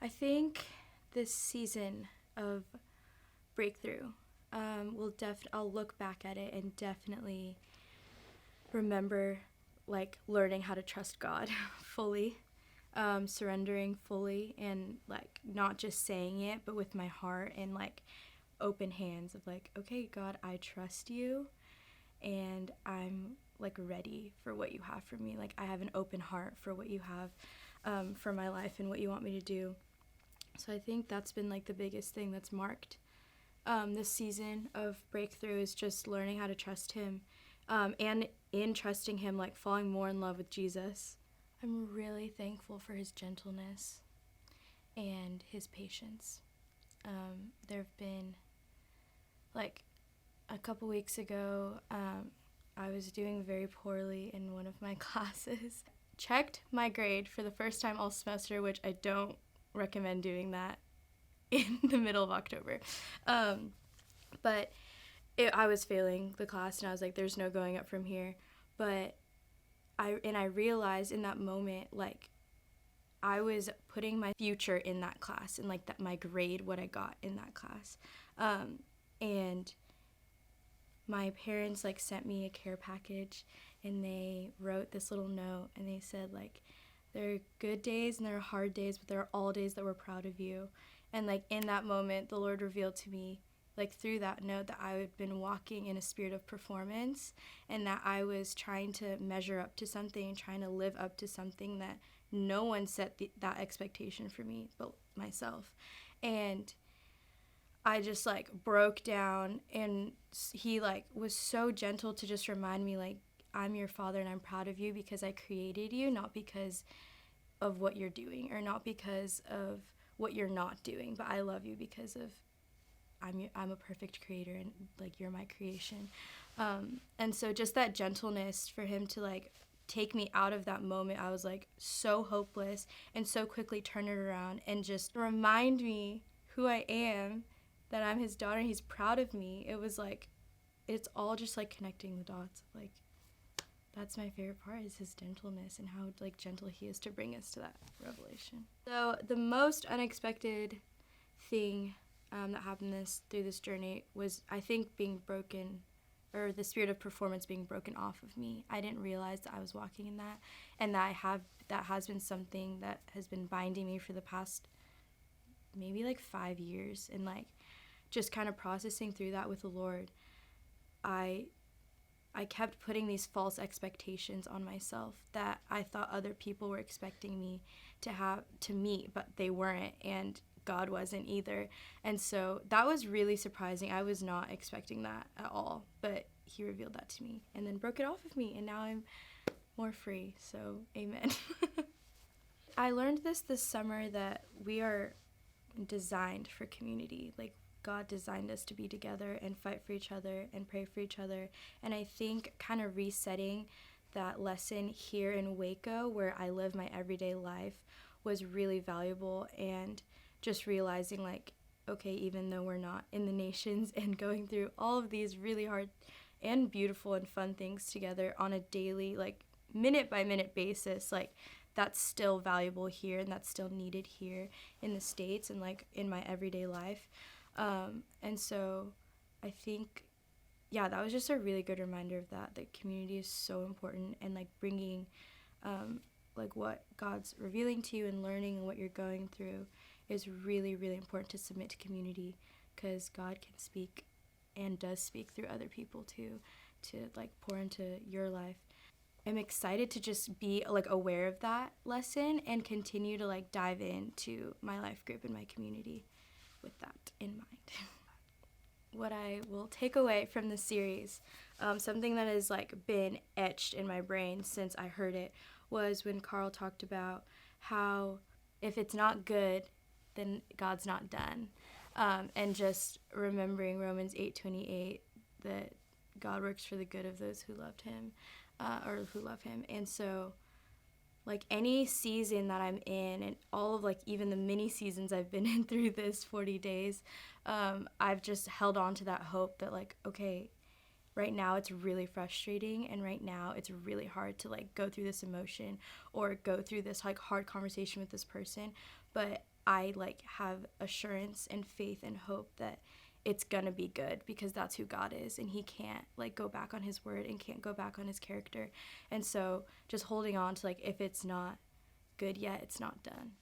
I think this season of breakthrough I'll look back at it and definitely remember like learning how to trust God fully, surrendering fully, and like not just saying it but with my heart and like open hands of like, okay, God, I trust you and I'm like ready for what you have for me. Like I have an open heart for what you have for my life and what you want me to do. So I think that's been like the biggest thing that's marked this season of breakthrough is just learning how to trust him, and in trusting him, like falling more in love with Jesus. I'm really thankful for his gentleness and his patience. There have been like a couple weeks ago, I was doing very poorly in one of my classes. Checked my grade for the first time all semester, which I don't recommend doing that in the middle of October. But I was failing the class and I was like, there's no going up from here. But I realized in that moment, like, I was putting my future in that class and like that my grade, what I got in that class. And my parents like sent me a care package and they wrote this little note and they said like, there are good days and there are hard days, but there are all days that we're proud of you. And like in that moment, the Lord revealed to me like through that note that I had been walking in a spirit of performance and that I was trying to measure up to something, trying to live up to something that no one set that expectation for me but myself. And I just like broke down and he like was so gentle to just remind me like, I'm your father and I'm proud of you because I created you, not because of what you're doing or not because of what you're not doing, but I love you because of I'm a perfect creator and like you're my creation. And so just that gentleness for him to like take me out of that moment, I was like so hopeless, and so quickly turn it around and just remind me who I am, that I'm his daughter and he's proud of me. It was like, it's all just like connecting the dots. Like, that's my favorite part is his gentleness and how like gentle he is to bring us to that revelation. So the most unexpected thing that happened through this journey was, I think, being broken, or the spirit of performance being broken off of me. I didn't realize that I was walking in that, and that has been something that has been binding me for the past maybe like 5 years, and like just kind of processing through that with the Lord. I kept putting these false expectations on myself that I thought other people were expecting me to meet, but they weren't, and God wasn't either. And so that was really surprising. I was not expecting that at all, but he revealed that to me and then broke it off of me, and now I'm more free. So amen. I learned this summer that we are designed for community. Like, God designed us to be together and fight for each other and pray for each other. And I think kind of resetting that lesson here in Waco, where I live my everyday life, was really valuable. And just realizing like, okay, even though we're not in the nations and going through all of these really hard and beautiful and fun things together on a daily, like minute by minute basis, like that's still valuable here and that's still needed here in the States and like in my everyday life. And so I think, yeah, that was just a really good reminder of that community is so important, and like bringing like what God's revealing to you and learning and what you're going through is really, really important to submit to community, because God can speak and does speak through other people too, to like pour into your life. I'm excited to just be like aware of that lesson and continue to like dive into my life group and my community with that in mind. What I will take away from the series, something that has like been etched in my brain since I heard it, was when Carl talked about how if it's not good, then God's not done. And just remembering Romans 8:28, that God works for the good of those who loved him, or who love him. And so like any season that I'm in, and all of like even the mini seasons I've been in through this 40 days, I've just held on to that hope that like, okay, right now it's really frustrating, and right now it's really hard to like go through this emotion or go through this like hard conversation with this person, but I like have assurance and faith and hope that it's gonna be good, because that's who God is, and he can't like go back on his word and can't go back on his character. And so just holding on to like, if it's not good yet, it's not done.